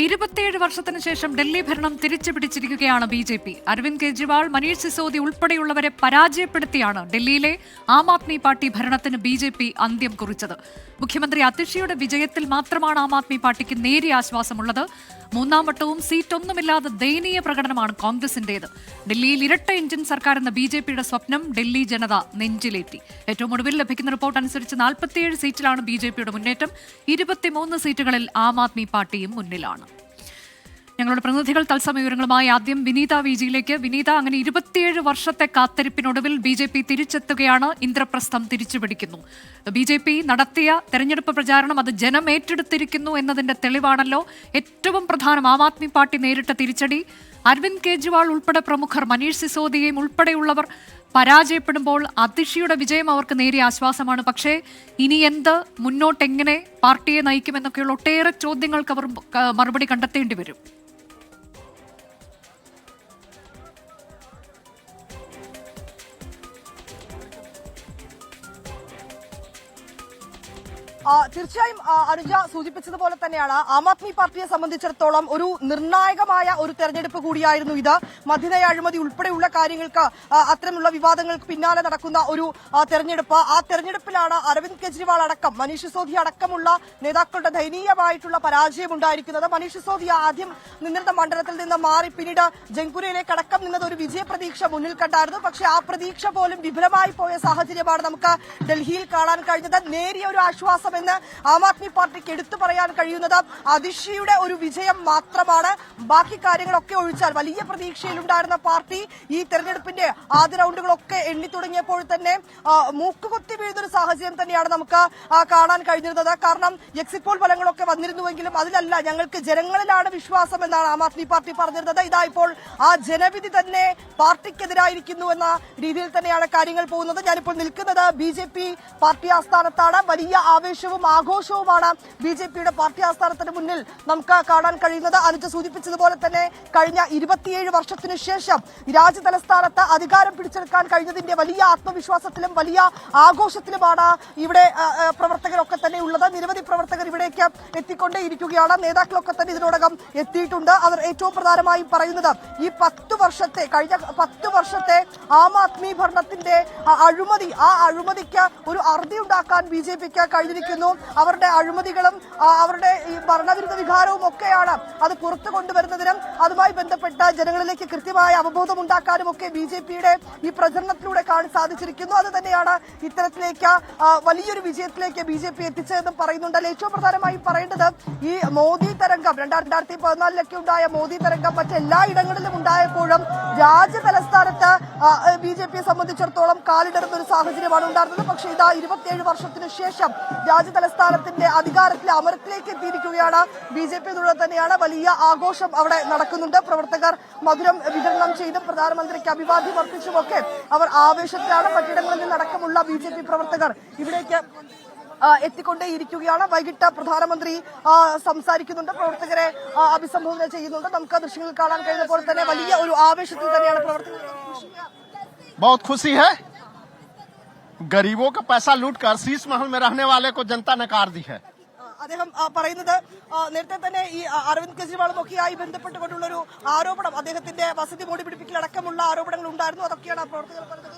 27 വർഷത്തിന് ശേഷം ഡൽഹി ഭരണം തിരിച്ചുപിടിച്ചിരിക്കുകയാണ് ബി.ജെ.പി. അരവിന്ദ് കെജ്രിവാൾ, മനീഷ് സിസോദി ഉൾപ്പെടെയുള്ളവരെ പരാജയപ്പെടുത്തിയാണ് ഡൽഹിയിലെ ആം ആദ്മി പാർട്ടി ഭരണത്തിന് ബി.ജെ.പി. അന്ത്യം കുറിച്ചത്. മുഖ്യമന്ത്രി അതിഷിയുടെ വിജയത്തിൽ മാത്രമാണ് ആം ആദ്മി പാർട്ടിക്ക് നേരിയ ആശ്വാസമുള്ളത്. മൂന്നാം വട്ടവും സീറ്റൊന്നുമില്ലാതെ ദയനീയ പ്രകടനമാണ് കോൺഗ്രസിന്റേത്. ഡൽഹിയിൽ ഇരട്ട എഞ്ചിൻ സർക്കാർ എന്ന ബി.ജെ.പിയുടെ സ്വപ്നം ഡൽഹി ജനത നെഞ്ചിലേറ്റി. ഏറ്റവും ഒടുവിൽ ലഭിക്കുന്ന റിപ്പോർട്ട് അനുസരിച്ച് 47 സീറ്റിലാണ് ബി.ജെ.പിയുടെ മുന്നേറ്റം. 23 സീറ്റുകളിൽ ആം ആദ്മി പാർട്ടിയും മുന്നിലാണ്. ഞങ്ങളുടെ പ്രതിനിധികൾ തത്സമയ വിവരങ്ങളുമായി ആദ്യം വിനീത വിജിയിലേക്ക്. വിനീത, അങ്ങനെ 27 വർഷത്തെ കാത്തിരിപ്പിനൊടുവിൽ ബി.ജെ.പി. തിരിച്ചെത്തുകയാണ്. ഇന്ദ്രപ്രസ്ഥം തിരിച്ചുപിടിക്കുന്നു. ബി.ജെ.പി. നടത്തിയ തെരഞ്ഞെടുപ്പ് പ്രചാരണം അത് ജനം ഏറ്റെടുത്തിരിക്കുന്നു എന്നതിന്റെ തെളിവാണല്ലോ. ഏറ്റവും പ്രധാനം ആം ആദ്മി പാർട്ടി നേരിട്ട തിരിച്ചടി. അരവിന്ദ് കെജ്രിവാൾ ഉൾപ്പെടെ പ്രമുഖർ, മനീഷ് സിസോദിയയും ഉൾപ്പെടെയുള്ളവർ പരാജയപ്പെടുമ്പോൾ അതിഷിയുടെ വിജയം അവർക്ക് നേരിയ ആശ്വാസമാണ്. പക്ഷേ ഇനി എന്ത്, മുന്നോട്ടെങ്ങനെ പാർട്ടിയെ നയിക്കുമെന്നൊക്കെയുള്ള ഒട്ടേറെ ചോദ്യങ്ങൾക്ക് അവർ മറുപടി കണ്ടെത്തേണ്ടി വരും. തീർച്ചയായും അനുജ സൂചിപ്പിച്ചതുപോലെ തന്നെയാണ് ആം ആദ്മി പാർട്ടിയെ സംബന്ധിച്ചിടത്തോളം ഒരു നിർണായകമായ ഒരു തെരഞ്ഞെടുപ്പ് കൂടിയായിരുന്നു ഇത്. മദ്യനയ അഴിമതി ഉൾപ്പെടെയുള്ള കാര്യങ്ങൾക്ക്, അത്തരമുള്ള വിവാദങ്ങൾക്ക് പിന്നാലെ നടക്കുന്ന ഒരു തെരഞ്ഞെടുപ്പ്. ആ തെരഞ്ഞെടുപ്പിലാണ് അരവിന്ദ് കെജ്രിവാൾ അടക്കം, മനീഷ് സിസോദിയ അടക്കമുള്ള നേതാക്കളുടെ ദയനീയമായിട്ടുള്ള പരാജയം ഉണ്ടായിരിക്കുന്നത്. മനീഷ് സിസോദിയ ആദ്യം നിന്നിരുന്ന മണ്ഡലത്തിൽ നിന്ന് മാറി പിന്നീട് ജംഗ്പൂരിലേക്ക് അടക്കം നിന്നത് ഒരു വിജയപ്രതീക്ഷ മുന്നിൽ കണ്ടായിരുന്നു. പക്ഷേ ആ പ്രതീക്ഷ പോലും വിഫലമായി പോയ സാഹചര്യമാണ് നമുക്ക് ഡൽഹിയിൽ കാണാൻ കഴിഞ്ഞത്. നേരിയ ഒരു ആശ്വാസം എന്ന് ആം ആദ്മി പാർട്ടിക്ക് എടുത്തു പറയാൻ കഴിയുന്നത് അതിഷിയുടെ ഒരു വിജയം മാത്രമാണ്. ബാക്കി കാര്യങ്ങളൊക്കെ ഒഴിച്ചാൽ വലിയ പ്രതീക്ഷയിലുണ്ടായിരുന്ന പാർട്ടി ഈ തെരഞ്ഞെടുപ്പിന്റെ ആദ്യ റൗണ്ടുകളൊക്കെ എണ്ണി തുടങ്ങിയപ്പോൾ തന്നെ മൂക്കുകുത്തി വീഴുന്നൊരു സാഹചര്യം തന്നെയാണ് നമുക്ക് കാണാൻ കഴിഞ്ഞിരുന്നത്. കാരണം എക്സിറ്റ് പോൾ ഫലങ്ങളൊക്കെ വന്നിരുന്നുവെങ്കിലും അതിലല്ല, ഞങ്ങൾക്ക് ജനങ്ങളിലാണ് വിശ്വാസം എന്നാണ് ആം ആദ്മി പാർട്ടി പറഞ്ഞിരുന്നത്. ഇതാ ഇപ്പോൾ ആ ജനവിധി തന്നെ പാർട്ടിക്കെതിരായിരിക്കുന്നു എന്ന രീതിയിൽ തന്നെയാണ് കാര്യങ്ങൾ പോകുന്നത്. ഞാനിപ്പോൾ നിൽക്കുന്നത് ബി.ജെ.പി. പാർട്ടി ആസ്ഥാനത്താണ്. വലിയ ആവേശവും ആഘോഷവുമാണ് ബി.ജെ.പിയുടെ പാർട്ടി ആസ്ഥാനത്തിന് മുന്നിൽ നമുക്ക് കാണാൻ കഴിയുന്നത്. അനുജ സൂചിപ്പിച്ചതുപോലെ തന്നെ കഴിഞ്ഞ 27 വർഷത്തിനു ശേഷം രാജ്യതലസ്ഥാനത്ത് അധികാരം പിടിച്ചെടുക്കാൻ കഴിഞ്ഞതിന്റെ വലിയ ആത്മവിശ്വാസത്തിലും വലിയ ആഘോഷത്തിലുമാണ് ഇവിടെ പ്രവർത്തകരൊക്കെ തന്നെ ഉള്ളത്. നിരവധി പ്രവർത്തകർ ഇവിടേക്ക് എത്തിക്കൊണ്ടേയിരിക്കുകയാണ്. നേതാക്കളൊക്കെ തന്നെ ഇതിനോടകം എത്തിയിട്ടുണ്ട്. അവർ ഏറ്റവും പ്രധാനമായും പറയുന്നത് ഈ 10 വർഷത്തെ ആം ആദ്മി ഭരണത്തിന്റെ അഴിമതി, ആ അഴിമതിക്ക് ഒരു അറുതി ഉണ്ടാക്കാൻ ബി.ജെ.പിക്ക് കഴിഞ്ഞിരിക്കുന്നു. അവരുടെ അഴിമതികളും അവരുടെ ഈ ഭരണവിരുദ്ധ വികാരവും ഒക്കെയാണ് അത് പുറത്തു കൊണ്ടുവരുന്നതിനും അതുമായി ബന്ധപ്പെട്ട ജനങ്ങളിലേക്ക് കൃത്യമായ അവബോധം ഉണ്ടാക്കാനും ഒക്കെ ബി.ജെ.പിയുടെ ഈ പ്രചരണത്തിലൂടെ സാധിച്ചിരിക്കുന്നു. അത് തന്നെയാണ് ഇത്തരത്തിലേക്ക് വലിയൊരു വിജയത്തിലേക്ക് ബി.ജെ.പി. എത്തിച്ചതെന്നും പറയുന്നുണ്ട്. ഏറ്റവും പ്രധാനമായി പറയേണ്ടത് ഈ മോദി തരംഗം 2014 ഉണ്ടായ മോദി തരംഗം മറ്റെല്ലാ ഇടങ്ങളിലും ഉണ്ടായപ്പോഴും രാജ്യതലസ്ഥാനത്ത് ബി.ജെ.പിയെ സംബന്ധിച്ചിടത്തോളം കാലിടറുന്ന ഒരു സാഹചര്യമാണ് ഉണ്ടായിരുന്നത്. പക്ഷേ ഇതാ 27 വർഷത്തിനു ശേഷം രാജ്യതലസ്ഥാനത്തിന്റെ അധികാരത്തിലെ അമരത്തിലേക്ക് എത്തിയിരിക്കുകയാണ് ബി.ജെ.പി. എന്നുള്ളത് തന്നെയാണ്. വലിയ ആഘോഷം അവിടെ നടക്കുന്നുണ്ട്. പ്രവർത്തകർ മധുരം വിതരണം ചെയ്തും പ്രധാനമന്ത്രിക്ക് അഭിവാദ്യം അർപ്പിച്ചുമൊക്കെ അവർ ആവേശത്തിലാണ്. മറ്റിടങ്ങളിൽ നിന്നടക്കമുള്ള ബി.ജെ.പി. പ്രവർത്തകർ ഇവിടേക്ക് എത്തിക്കൊണ്ടേയിരിക്കുകയാണ്. വൈകിട്ട് പ്രധാനമന്ത്രി സംസാരിക്കുന്നുണ്ട്, പ്രവർത്തകരെ അഭിസംബോധന ചെയ്യുന്നുണ്ട്. നമുക്ക് ദൃശ്യങ്ങളിൽ കാണാൻ കഴിയുന്ന പോലെ തന്നെ വലിയ ഒരു ആവേശത്തിൽ തന്നെയാണ് പ്രവർത്തകർ. बहुत खुशी है, गरीबों का पैसा लूट कर शीश महल में रहने वाले को जनता नकार दी है. അദ്ദേഹം പറയുന്നത് നേരത്തെ തന്നെ ഈ അരവിന്ദ് കെജ്രിവാളുമൊക്കെയായി ബന്ധപ്പെട്ടുകൊണ്ടുള്ള ഒരു ആരോപണം, അദ്ദേഹത്തിന്റെ വസതി മോടി പിടിപ്പിക്കൽ അടക്കമുള്ള ആരോപണങ്ങൾ ഉണ്ടായിരുന്നു. അതൊക്കെയാണ് പ്രവർത്തകർ പറഞ്ഞത്.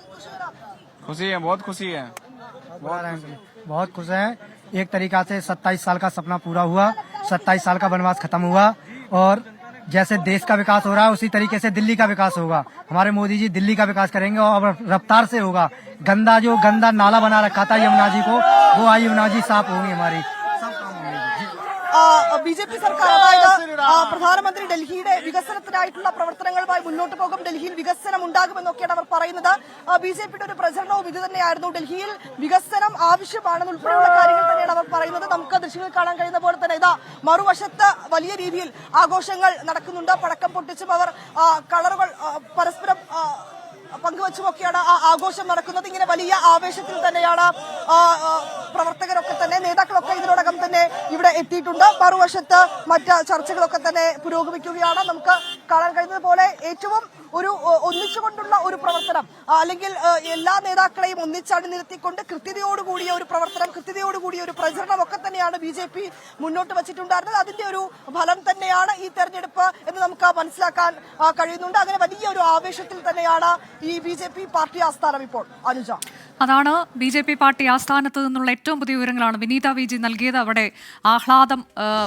खुशी है, बहुत खुशी है, बहुत खुश है. एक तरीका से 27 साल का सपना पूरा हुआ, 27 साल का वनवास खत्म हुआ और जैसे देश का विकास हो रहा है उसी तरीके से दिल्ली का विकास होगा. हमारे मोदी जी दिल्ली का विकास करेंगे और रफ्तार से होगा. गंदा नाला बना रखा था यमुना जी को, वो आई यमुना जी साफ होंगी हमारी. ബി.ജെ.പി. സർക്കാർ, അതായത് പ്രധാനമന്ത്രി ഡൽഹിയുടെ വികസനത്തിനായിട്ടുള്ള പ്രവർത്തനങ്ങളുമായി മുന്നോട്ട് പോകും, ഡൽഹിയിൽ വികസനം ഉണ്ടാകുമെന്നൊക്കെയാണ് അവർ പറയുന്നത്. ബി.ജെ.പിയുടെ ഒരു പ്രചരണവും ഇത് തന്നെയായിരുന്നു. ഡൽഹിയിൽ വികസനം ആവശ്യമാണെന്ന് ഉൾപ്പെടെയുള്ള കാര്യങ്ങൾ തന്നെയാണ് അവർ പറയുന്നത്. നമുക്ക് ദൃശ്യങ്ങൾ കാണാൻ കഴിയുന്ന പോലെ തന്നെ ഇതാ മറുവശത്ത് വലിയ രീതിയിൽ ആഘോഷങ്ങൾ നടക്കുന്നുണ്ട്. പടക്കം പൊട്ടിച്ചും അവർ കളറുകൾ പരസ്പരം പങ്കുവച്ചുമൊക്കെയാണ് ആ ആഘോഷം നടക്കുന്നത്. ഇങ്ങനെ വലിയ ആവേശത്തിൽ തന്നെയാണ് പ്രവർത്തകരൊക്കെ തന്നെ, നേതാക്കളൊക്കെ ഇതിനോടകം തന്നെ ഇവിടെ എത്തിയിട്ടുണ്ട്. മറുവശത്ത് മറ്റ് ചർച്ചകളൊക്കെ തന്നെ പുരോഗമിക്കുകയാണ്. നമുക്ക് കാണാൻ കഴിയുന്നത് പോലെ ഏറ്റവും ഒരു ഒന്നിച്ചുകൊണ്ടുള്ള ഒരു പ്രവർത്തനം അല്ലെങ്കിൽ എല്ലാ നേതാക്കളെയും ഒന്നിച്ചടി നിർത്തിക്കൊണ്ട് കൃത്യതയോടുകൂടിയ ഒരു പ്രവർത്തനം, കൃത്യതയോടുകൂടിയ ഒരു പ്രചരണം ഒക്കെ തന്നെയാണ് BJP മുന്നോട്ട് വച്ചിട്ടുണ്ടായിരുന്നത്. അതിന്റെ ഒരു ഫലം തന്നെയാണ് ഈ തെരഞ്ഞെടുപ്പ് എന്ന് നമുക്ക് മനസ്സിലാക്കാൻ കഴിയുന്നുണ്ട്. അങ്ങനെ വലിയ ഒരു ആവേശത്തിൽ തന്നെയാണ് ഈ BJP പാർട്ടി ആസ്ഥാനം ഇപ്പോൾ. അനുജ, അതാണ് BJP പാർട്ടി ആസ്ഥാനത്ത് നിന്നുള്ള ഏറ്റവും പുതിയ വിവരങ്ങളാണ് വിനീത VG നൽകിയത്. അവിടെ ആഹ്ലാദം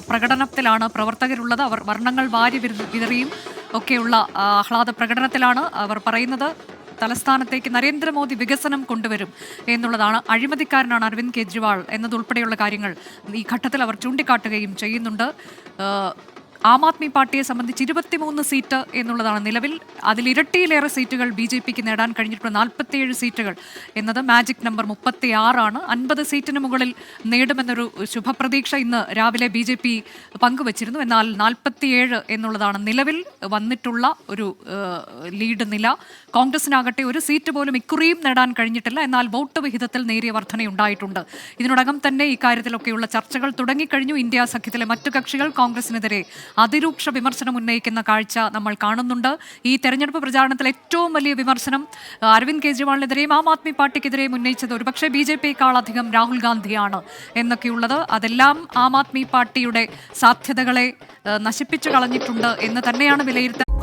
പ്രകടനത്തിലാണ് പ്രവർത്തകരുള്ളത്. അവർ വർണ്ണങ്ങൾ വാരി വിതറിയും ഒക്കെയുള്ള ആഹ്ലാദ പ്രകടനത്തിലാണ്. അവർ പറയുന്നത് തലസ്ഥാനത്തേക്ക് നരേന്ദ്രമോദി വികസനം കൊണ്ടുവരും എന്നുള്ളതാണ്. അഴിമതിക്കാരനാണ് അരവിന്ദ് കെജ്രിവാൾ എന്നതുൾപ്പെടെയുള്ള കാര്യങ്ങൾ ഈ ഘട്ടത്തിൽ അവർ ചൂണ്ടിക്കാട്ടുകയും ചെയ്യുന്നുണ്ട്. ആം ആദ്മി പാർട്ടിയെ സംബന്ധിച്ച് 23 സീറ്റ് എന്നുള്ളതാണ് നിലവിൽ. അതിൽ ഇരട്ടിയിലേറെ സീറ്റുകൾ BJPക്ക് നേടാൻ കഴിഞ്ഞിട്ടുണ്ട്. 47 സീറ്റുകൾ എന്നത് മാജിക് നമ്പർ 36 50 സീറ്റിന് മുകളിൽ നേടുമെന്നൊരു ശുഭപ്രതീക്ഷ ഇന്ന് രാവിലെ BJP പങ്കുവച്ചിരുന്നു. എന്നാൽ 47 എന്നുള്ളതാണ് നിലവിൽ വന്നിട്ടുള്ള ഒരു ലീഡ് നില. കോൺഗ്രസിനാകട്ടെ ഒരു സീറ്റ് പോലും ഇക്കുറിയും നേടാൻ കഴിഞ്ഞിട്ടില്ല. എന്നാൽ വോട്ട് വിഹിതത്തിൽ നേരിയ വർധനയുണ്ടായിട്ടുണ്ട്. ഇതിനോടകം തന്നെ ഇക്കാര്യത്തിലൊക്കെയുള്ള ചർച്ചകൾ തുടങ്ങിക്കഴിഞ്ഞു. ഇന്ത്യ സഖ്യത്തിലെ മറ്റു കക്ഷികൾ കോൺഗ്രസിനെതിരെ അതിരൂക്ഷ വിമർശനം ഉന്നയിക്കുന്ന കാഴ്ച നമ്മൾ കാണുന്നുണ്ട്. ഈ തെരഞ്ഞെടുപ്പ് പ്രചാരണത്തിൽ ഏറ്റവും വലിയ വിമർശനം അരവിന്ദ് കെജ്രിവാളിനെതിരെയും ആം ആദ്മി പാർട്ടിക്കെതിരെയും ഉന്നയിച്ചത് ഒരുപക്ഷെ BJPയേക്കാൾ അധികം രാഹുൽ ഗാന്ധിയാണ് എന്നൊക്കെയുള്ളത്. അതെല്ലാം ആം ആദ്മി പാർട്ടിയുടെ സാധ്യതകളെ നശിപ്പിച്ചു കളഞ്ഞിട്ടുണ്ട് എന്ന് തന്നെയാണ് വിലയിരുത്തൽ.